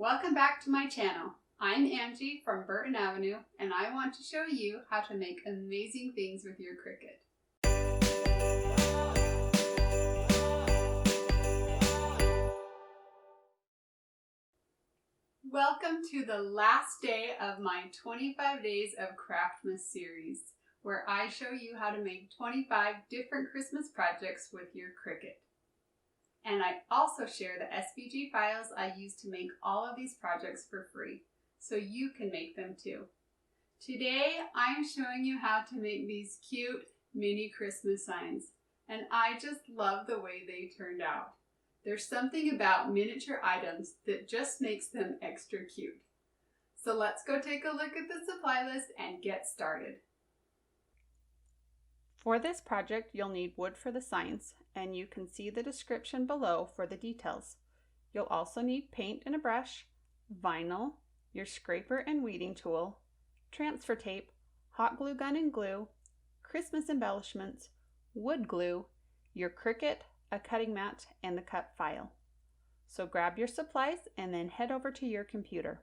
Welcome back to my channel. I'm Angie from Burton Avenue, and I want to show you how to make amazing things with your Cricut. Welcome to the last day of my 25 Days of Craftmas series, where I show you how to make 25 different Christmas projects with your Cricut. And I also share the SVG files I use to make all of these projects for free, so you can make them too. Today, I'm showing you how to make these cute mini Christmas signs, and I just love the way they turned out. There's something about miniature items that just makes them extra cute. So let's go take a look at the supply list and get started. For this project, you'll need wood for the signs, and you can see the description below for the details. You'll also need paint and a brush, vinyl, your scraper and weeding tool, transfer tape, hot glue gun and glue, Christmas embellishments, wood glue, your Cricut, a cutting mat, and the cut file. So grab your supplies and then head over to your computer.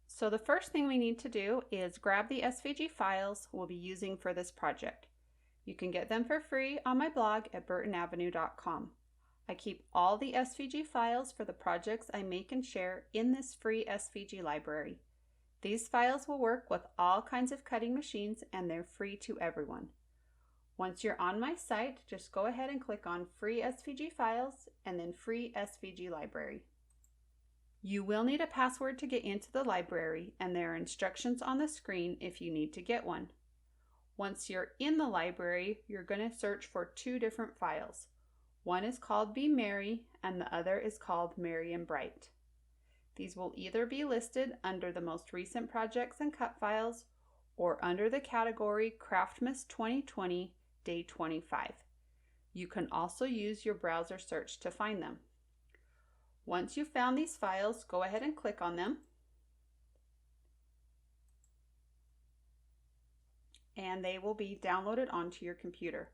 So the first thing we need to do is grab the SVG files we'll be using for this project. You can get them for free on my blog at burtonavenue.com. I keep all the SVG files for the projects I make and share in this free SVG library. These files will work with all kinds of cutting machines, and they're free to everyone. Once you're on my site, just go ahead and click on Free SVG Files and then Free SVG Library. You will need a password to get into the library, and there are instructions on the screen if you need to get one. Once you're in the library, you're going to search for two different files. One is called Be Merry and the other is called Merry and Bright. These will either be listed under the most recent projects and cut files or under the category Craftmas 2020 Day 25. You can also use your browser search to find them. Once you've found these files, go ahead and click on them. And they will be downloaded onto your computer.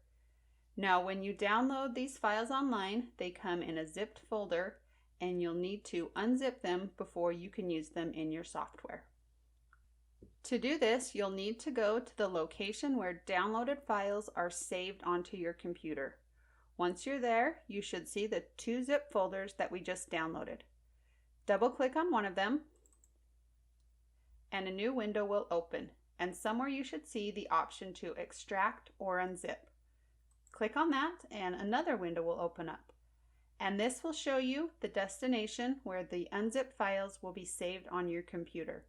Now, when you download these files online, they come in a zipped folder, and you'll need to unzip them before you can use them in your software. To do this, you'll need to go to the location where downloaded files are saved onto your computer. Once you're there, you should see the two zip folders that we just downloaded. Double-click on one of them, and a new window will open. And somewhere you should see the option to extract or unzip. Click on that and another window will open up. And this will show you the destination where the unzipped files will be saved on your computer.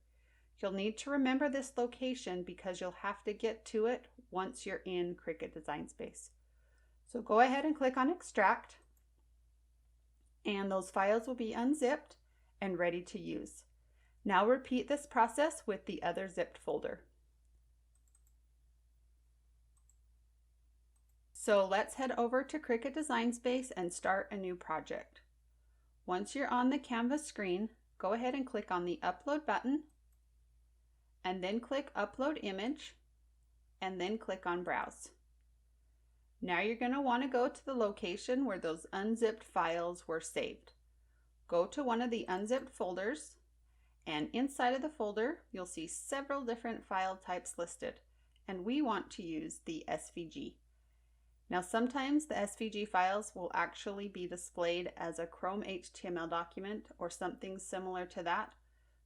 You'll need to remember this location because you'll have to get to it once you're in Cricut Design Space. So go ahead and click on Extract, and those files will be unzipped and ready to use. Now repeat this process with the other zipped folder. So let's head over to Cricut Design Space and start a new project. Once you're on the Canvas screen, go ahead and click on the Upload button, and then click Upload Image, and then click on Browse. Now you're going to want to go to the location where those unzipped files were saved. Go to one of the unzipped folders, and inside of the folder, you'll see several different file types listed, and we want to use the SVG. Now sometimes the SVG files will actually be displayed as a Chrome HTML document or something similar to that.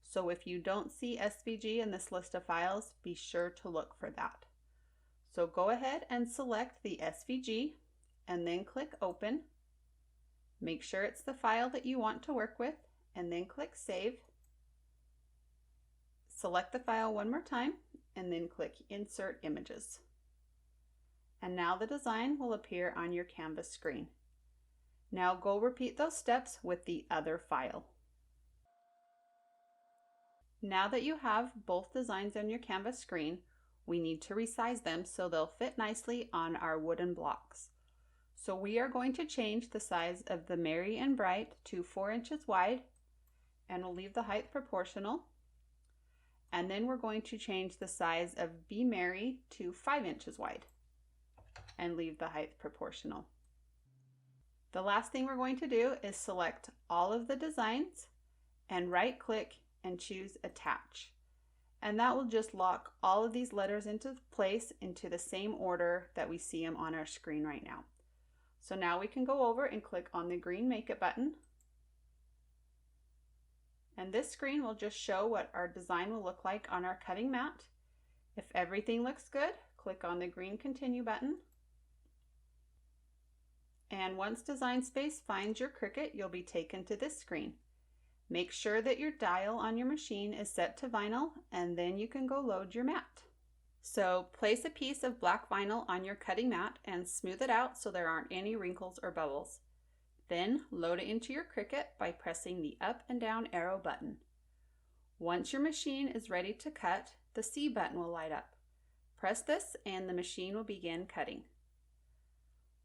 So if you don't see SVG in this list of files, be sure to look for that. So go ahead and select the SVG and then click Open. Make sure it's the file that you want to work with and then click Save. Select the file one more time and then click Insert Images. And now the design will appear on your Canvas screen. Now go repeat those steps with the other file. Now that you have both designs on your Canvas screen, we need to resize them so they'll fit nicely on our wooden blocks. So we are going to change the size of the Merry and Bright to 4 inches wide, and we'll leave the height proportional. And then we're going to change the size of Be Merry to 5 inches wide, and leave the height proportional. The last thing we're going to do is select all of the designs and right-click and choose Attach. And that will just lock all of these letters into place into the same order that we see them on our screen right now. So now we can go over and click on the green Make It button. And this screen will just show what our design will look like on our cutting mat. If everything looks good, click on the green Continue button. And once Design Space finds your Cricut, you'll be taken to this screen. Make sure that your dial on your machine is set to vinyl, and then you can go load your mat. So place a piece of black vinyl on your cutting mat and smooth it out so there aren't any wrinkles or bubbles. Then load it into your Cricut by pressing the up and down arrow button. Once your machine is ready to cut, the C button will light up. Press this and the machine will begin cutting.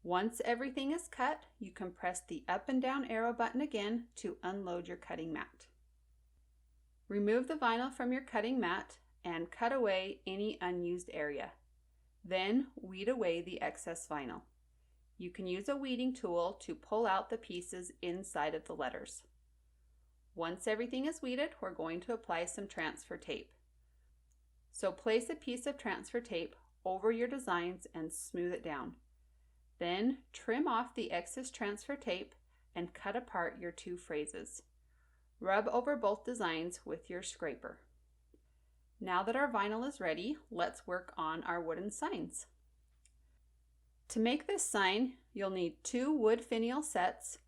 Once everything is cut, you can press the up and down arrow button again to unload your cutting mat. Remove the vinyl from your cutting mat and cut away any unused area. Then weed away the excess vinyl. You can use a weeding tool to pull out the pieces inside of the letters. Once everything is weeded, we're going to apply some transfer tape. So place a piece of transfer tape over your designs and smooth it down. Then trim off the excess transfer tape and cut apart your two phrases. Rub over both designs with your scraper. Now that our vinyl is ready, let's work on our wooden signs. To make this sign, you'll need 2 wood finial sets,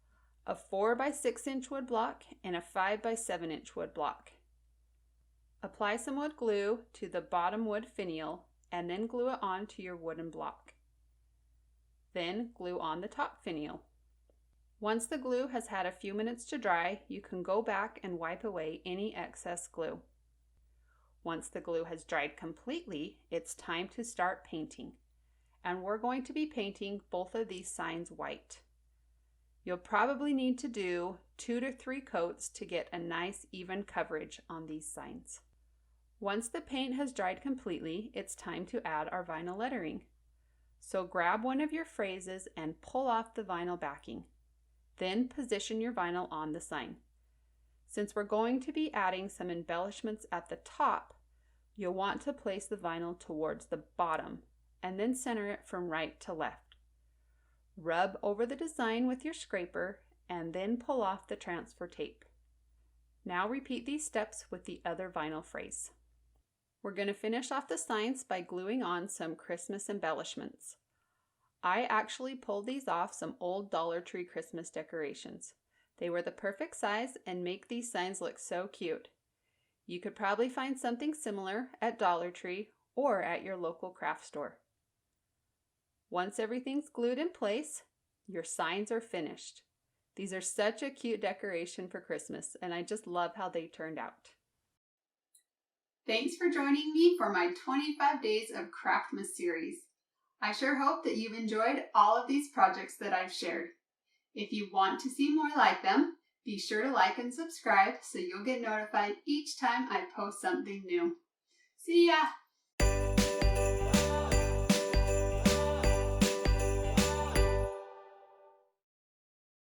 a 4 by 6 inch wood block, and a 5 by 7 inch wood block. Apply some wood glue to the bottom wood finial and then glue it onto your wooden block. Then glue on the top finial. Once the glue has had a few minutes to dry, you can go back and wipe away any excess glue. Once the glue has dried completely, it's time to start painting. And we're going to be painting both of these signs white. You'll probably need to do 2 to 3 coats to get a nice even coverage on these signs. Once the paint has dried completely, it's time to add our vinyl lettering. So grab one of your phrases and pull off the vinyl backing. Then position your vinyl on the sign. Since we're going to be adding some embellishments at the top, you'll want to place the vinyl towards the bottom and then center it from right to left. Rub over the design with your scraper and then pull off the transfer tape. Now repeat these steps with the other vinyl phrase. We're going to finish off the signs by gluing on some Christmas embellishments. I actually pulled these off some old Dollar Tree Christmas decorations. They were the perfect size and make these signs look so cute. You could probably find something similar at Dollar Tree or at your local craft store. Once everything's glued in place, your signs are finished. These are such a cute decoration for Christmas, and I just love how they turned out. Thanks for joining me for my 25 Days of Craftmas series. I sure hope that you've enjoyed all of these projects that I've shared. If you want to see more like them, be sure to like and subscribe so you'll get notified each time I post something new. See ya!